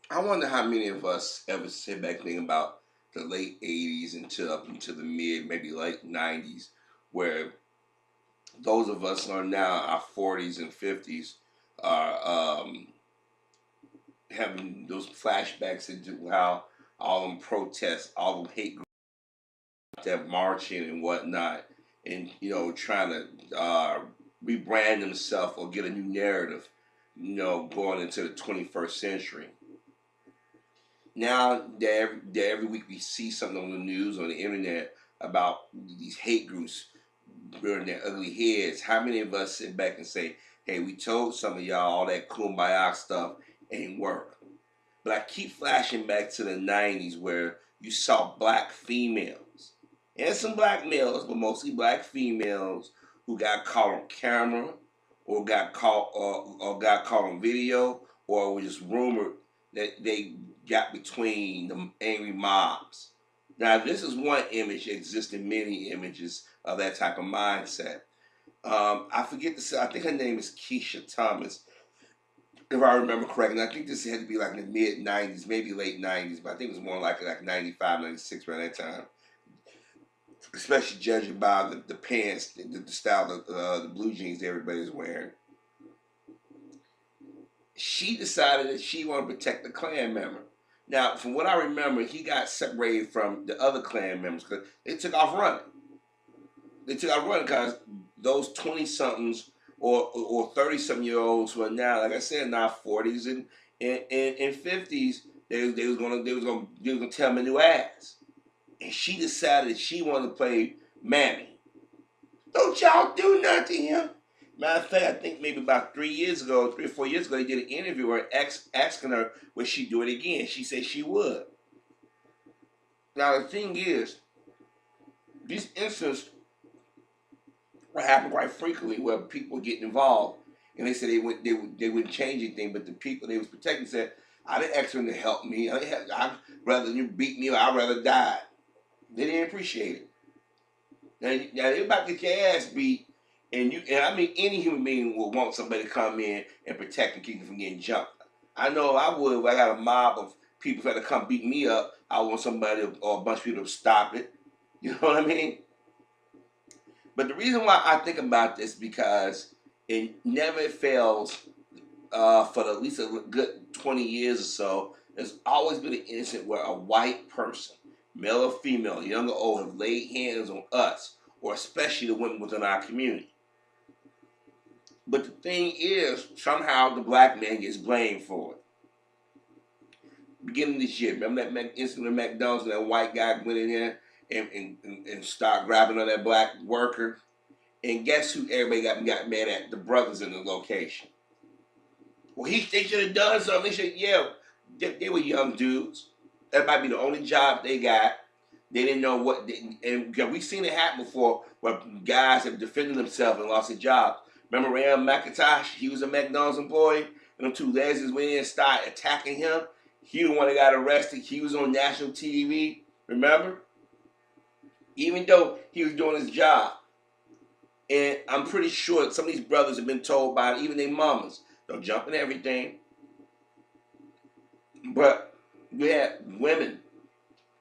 I wonder how many of us ever sit back and think about the late '80s until up into the mid, maybe late '90s, where those of us who are now our 40s and 50s are having those flashbacks into how all them protests, all them hate groups, that marching and whatnot, and trying to rebrand themselves or get a new narrative, going into the 21st century. Now that every week we see something on the news, on the internet, about these hate groups rearing their ugly heads, how many of us sit back and say, hey, we told some of y'all all that kumbaya stuff ain't work? But I keep flashing back to the 90s where you saw black females and some black males, but mostly black females who got caught on camera or got caught on video or was just rumored that they got between the angry mobs. Now, this is one image. Existing many images of that type of mindset. I forget to say. I think her name is Keisha Thomas, if I remember correctly. I think this had to be like in the mid '90s, maybe late '90s, but I think it was more like '95, '96 around that time. Especially judging by the pants, the style of the blue jeans everybody's wearing. She decided that she wanted to protect the Klan member. Now, from what I remember, he got separated from the other Klan members because they took off running. They took off running because those 20 somethings or 30 something year olds who are now, like I said, now 40s and 50s, they was gonna tell them a new ass. And she decided she wanted to play Mammy. Don't y'all do nothing to him. Matter of fact, I think maybe about 3 years ago, 3 or 4 years ago, they did an interview where asking her would she do it again. She said she would. Now the thing is, these incidents happen quite frequently where people get involved, and they said they wouldn't change anything, but the people they was protecting said, "I didn't ask them to help me. I'd rather you beat me, or I'd rather die." They didn't appreciate it. Now they're about to get your ass beat, and I mean any human being would want somebody to come in and protect and keep you from getting jumped. I know I would if I got a mob of people trying to come beat me up. I want somebody or a bunch of people to stop it. You know what I mean? But the reason why I think about this because it never fails for at least a good 20 years or so. There's always been an incident where a white person, male or female, young or old, have laid hands on us, or especially the women within our community. But the thing is, somehow the black man gets blamed for it. Beginning this year, remember that incident at McDonald's and that white guy went in there and started grabbing on that black worker? And guess who everybody got mad at? The brothers in the location. Well, they should have done something. They should, yeah, they were young dudes. That might be the only job they got. They didn't know what, and we've seen it happen before where guys have defended themselves and lost their jobs. Remember Rand McIntosh? He was a McDonald's employee, and them two lesbians went in and started attacking him. He was the one that got arrested. He was on national TV. Remember? Even though he was doing his job. And I'm pretty sure some of these brothers have been told by even their mamas, don't jump in everything. But you had women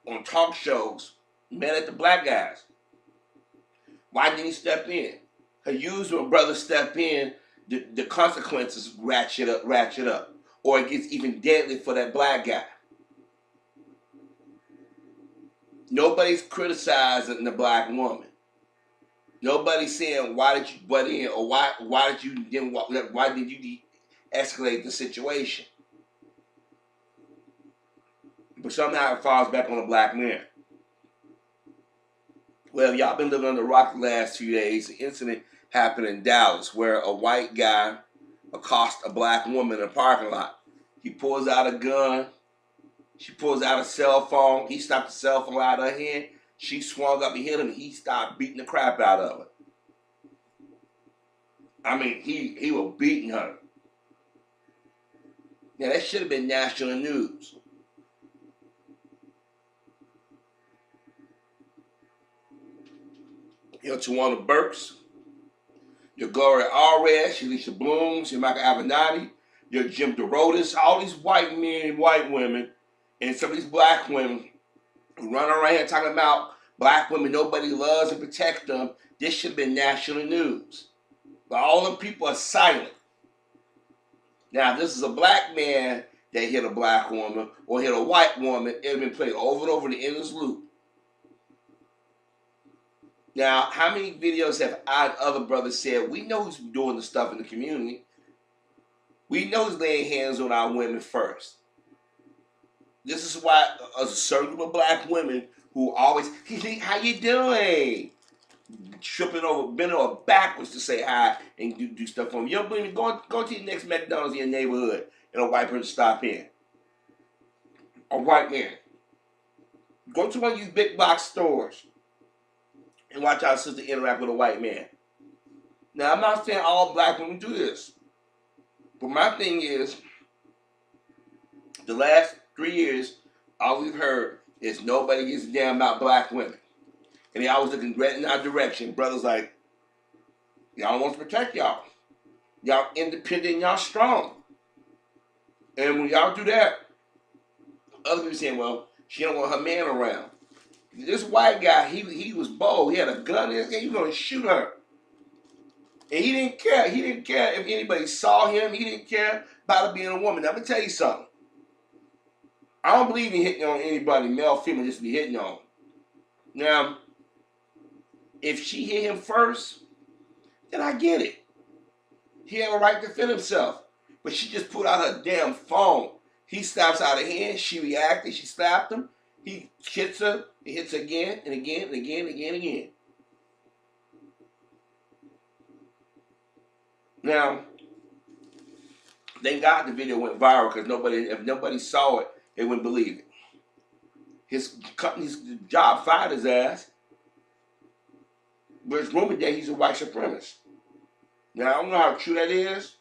on talk shows mad at the black guys. Why didn't he step in? Because usually when brothers step in, the consequences ratchet up. Or it gets even deadly for that black guy. Nobody's criticizing the black woman. Nobody's saying why did you butt in or why did you escalate the situation. But somehow it falls back on the black man. Well, y'all been living under a rock the last few days. The incident happened in Dallas where a white guy accosted a black woman in a parking lot. He pulls out a gun. She pulls out a cell phone. He stopped the cell phone out of her hand. She swung up and hit him, and he started beating the crap out of her. I mean, he was beating her. Now, that should have been national news. Tawana Burks, your Gloria Allred, Shanisha Bloom, Shamaka Avenatti, your Jim DeRotas, all these white men and white women, and some of these black women who run around here talking about black women, nobody loves and protects them. This should have been national news. But all the people are silent. Now, if this is a black man that hit a black woman or hit a white woman, it would have been played over and over in the endless loop. Now, how many videos have I and other brothers said, we know who's doing the stuff in the community. We know who's laying hands on our women first. This is why a certain group of black women who always, how you doing? Tripping over, bending over backwards to say hi and do stuff for them. You don't believe me? Go to the next McDonald's in your neighborhood and a white person stop in. A white man. Go to one of these big box stores and watch our sister interact with a white man. Now, I'm not saying all black women do this. But my thing is, the last 3 years, all we've heard is nobody gives a damn about black women. And they always looking right in our direction. Brothers like, y'all want to protect y'all. Y'all independent, y'all strong. And when y'all do that, other people saying, well, she don't want her man around. This white guy, he was bold. He had a gun in his hand. He was going to shoot her. And he didn't care. He didn't care if anybody saw him. He didn't care about her being a woman. Now, let me tell you something. I don't believe in hitting on anybody, male, female, just to be hitting on. Now, if she hit him first, then I get it. He had a right to defend himself. But she just pulled out her damn phone. He snaps out of hand. She reacted. She slapped him. He hits her. He hits her again and again and again and again and again. Now, thank God the video went viral because if nobody saw it, they wouldn't believe it. His company's job fired his ass. But it's rumored that he's a white supremacist. Now, I don't know how true that is.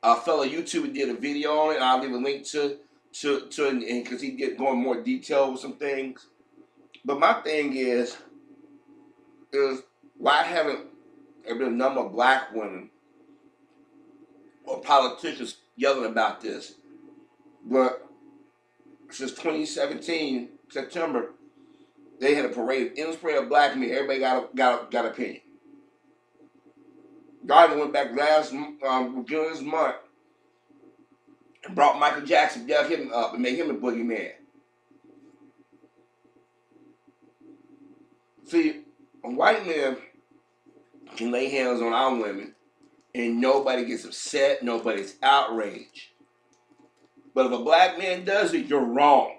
A fellow YouTuber did a video on it. I'll leave a link to it because he did go in more detail with some things. But my thing is why haven't there been a number of black women or politicians yelling about this? But since 2017, September, they had a parade, endless parade of black men. Everybody got an opinion. Garden went back last beginning of this month and brought Michael Jackson, dug him up, and made him a boogeyman. See, a white man can lay hands on our women, and nobody gets upset, nobody's outraged. But if a black man does it, you're wrong.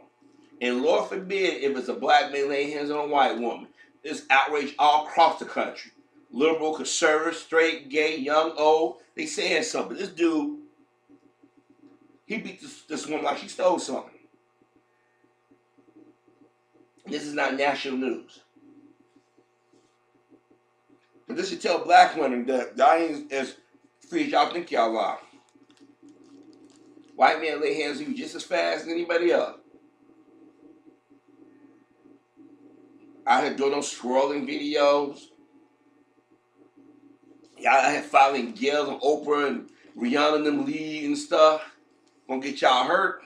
And Lord forbid if it's a black man laying hands on a white woman. There's outrage all across the country. Liberal, conservative, straight, gay, young, old, they saying something. This dude, he beat this woman like she stole something. This is not national news. But this should tell black women that y'all ain't as free as y'all think y'all are. White men lay hands on you just as fast as anybody else. I had doing those swirling videos. Y'all had following Gail and Oprah and Rihanna and them lead and stuff. Gonna get y'all hurt.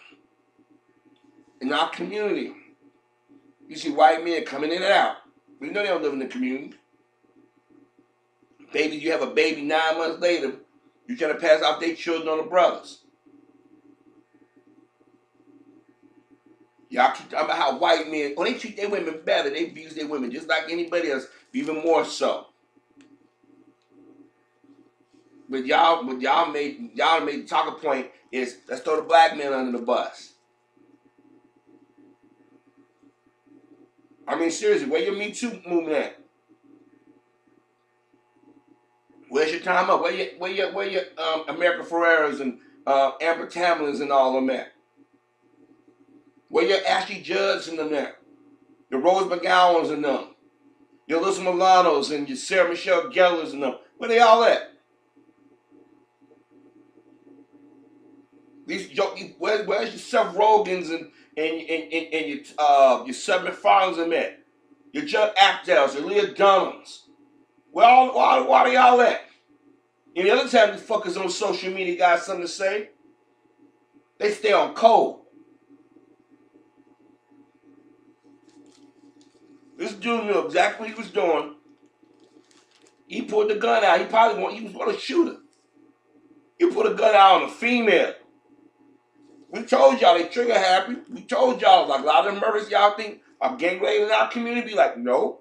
In our community, you see white men coming in and out. We know they don't live in the community. Baby, you have a baby 9 months later, you're trying to pass off their children on the brothers. Y'all keep talking about how white men, they treat their women better. They abuse their women just like anybody else, even more so. But y'all made the talking point is let's throw the black man under the bus. I mean, seriously, where your Me Too movement at? Where's your time up? Where your America Ferreras and Amber Tamlins and all of them at? Where your Ashley Judds and them at? Your Rose McGowans and them? Your Alyssa Milanos and your Sarah Michelle Gellar's and them? Where they all at? Where's your Seth Rogans and your Seth MacFarlane's and at? Your Judd Apatows, your Leah Dunhams. Where are y'all at? Any other time these fuckers on social media got something to say, they stay on cold. This dude knew exactly what he was doing. He pulled the gun out. He was going to shoot her. He put a gun out on a female. We told y'all they trigger happy. We told y'all, like, a lot of them murders y'all think are gang related in our community. Be like, no.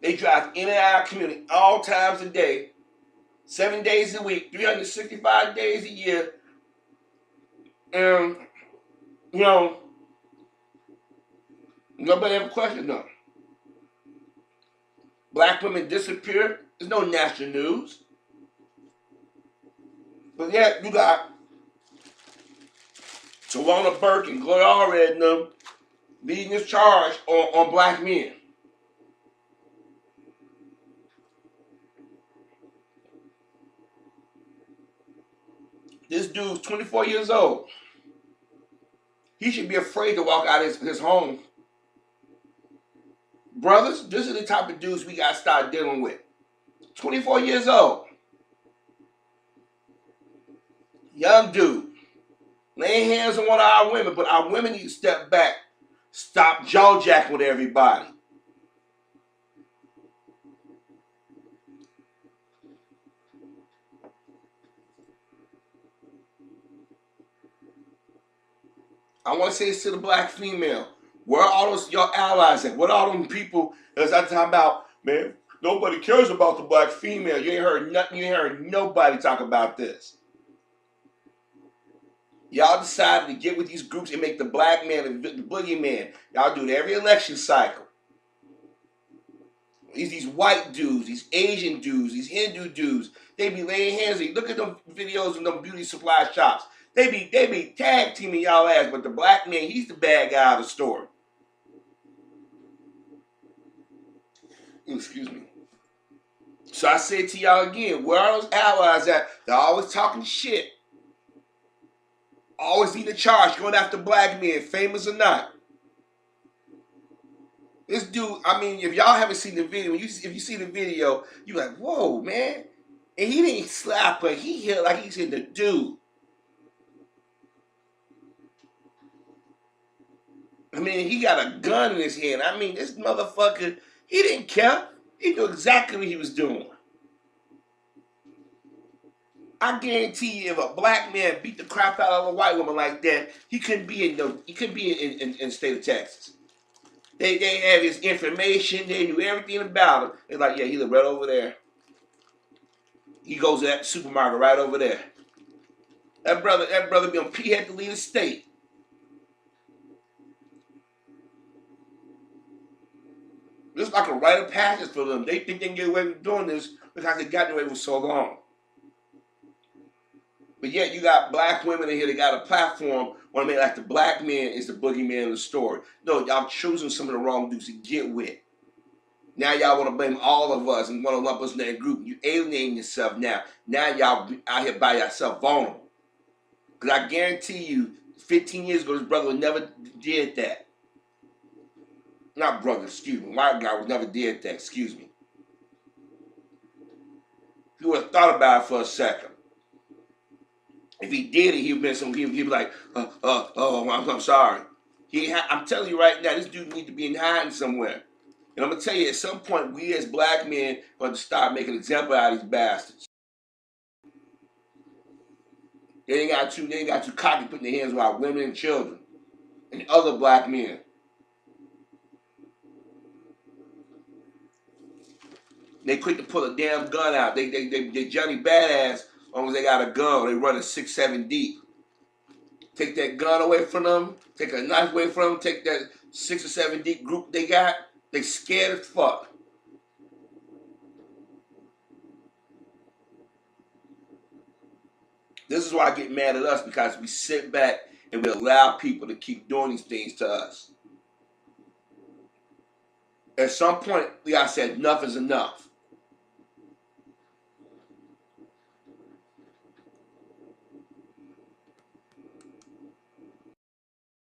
They drive in and out of our community all times of day, 7 days a week, 365 days a year. And, you know, nobody ever questioned them. Black women disappear. There's no national news. But yet, you got Tawana Burke and Gloria Allred and them leading this charge on black men. This dude's 24 years old. He should be afraid to walk out of his home. Brothers, this is the type of dudes we got to start dealing with. 24 years old. Young dude. Laying hands on one of our women, but our women need to step back. Stop jaw-jacking with everybody. I want to say this to the black female. Where are all those your allies at? What are all them people that's talking about, man, nobody cares about the black female. You ain't heard nothing, you ain't heard nobody talk about this. Y'all decided to get with these groups and make the black man the boogeyman. Y'all do it every election cycle. These white dudes, these Asian dudes, these Hindu dudes, they be laying hands. Look at them videos in them beauty supply shops. They be tag teaming y'all ass, but the black man, he's the bad guy of the story. Excuse me. So I say to y'all again, where are those allies at? They're always talking shit. Always leading the charge, going after black men, famous or not. This dude, I mean, if y'all haven't seen the video, if you see the video, you're like, whoa, man. And he didn't slap her. He hit like he's in the dude. I mean, he got a gun in his hand. I mean, this motherfucker, he didn't care. He knew exactly what he was doing. I guarantee you, if a black man beat the crap out of a white woman like that, he couldn't be in the state of Texas. They had his information. They knew everything about him. They're like, yeah, he live right over there. He goes to that supermarket right over there. That brother, he had to leave the state. This is like a rite of passage for them. They think they can get away with doing this because they got away with so long. But yet you got black women in here that got a platform want to make like the black man is the boogeyman of the story. No, y'all choosing some of the wrong dudes to get with. Now y'all want to blame all of us and want to lump us in that group. You alienating yourself now. Now y'all out here by yourself vulnerable. Because I guarantee you, 15 years ago, this brother would never did that. Not brother, excuse me. White guy would never did that, excuse me. He would have thought about it for a second. If he did it, he'd be like, I'm sorry. I'm telling you right now, this dude needs to be in hiding somewhere. And I'm gonna tell you, at some point, we as black men are going to start making an example out of these bastards. They ain't got too cocky putting their hands on our women and children and other black men. They quick to pull a damn gun out. They Johnny Badass. As long as they got a gun, they run a 6-7 deep. Take that gun away from them, take a knife away from them, take that 6 or 7 deep group they got, they scared as fuck. This is why I get mad at us, because we sit back and we allow people to keep doing these things to us. At some point, we gotta say enough is enough.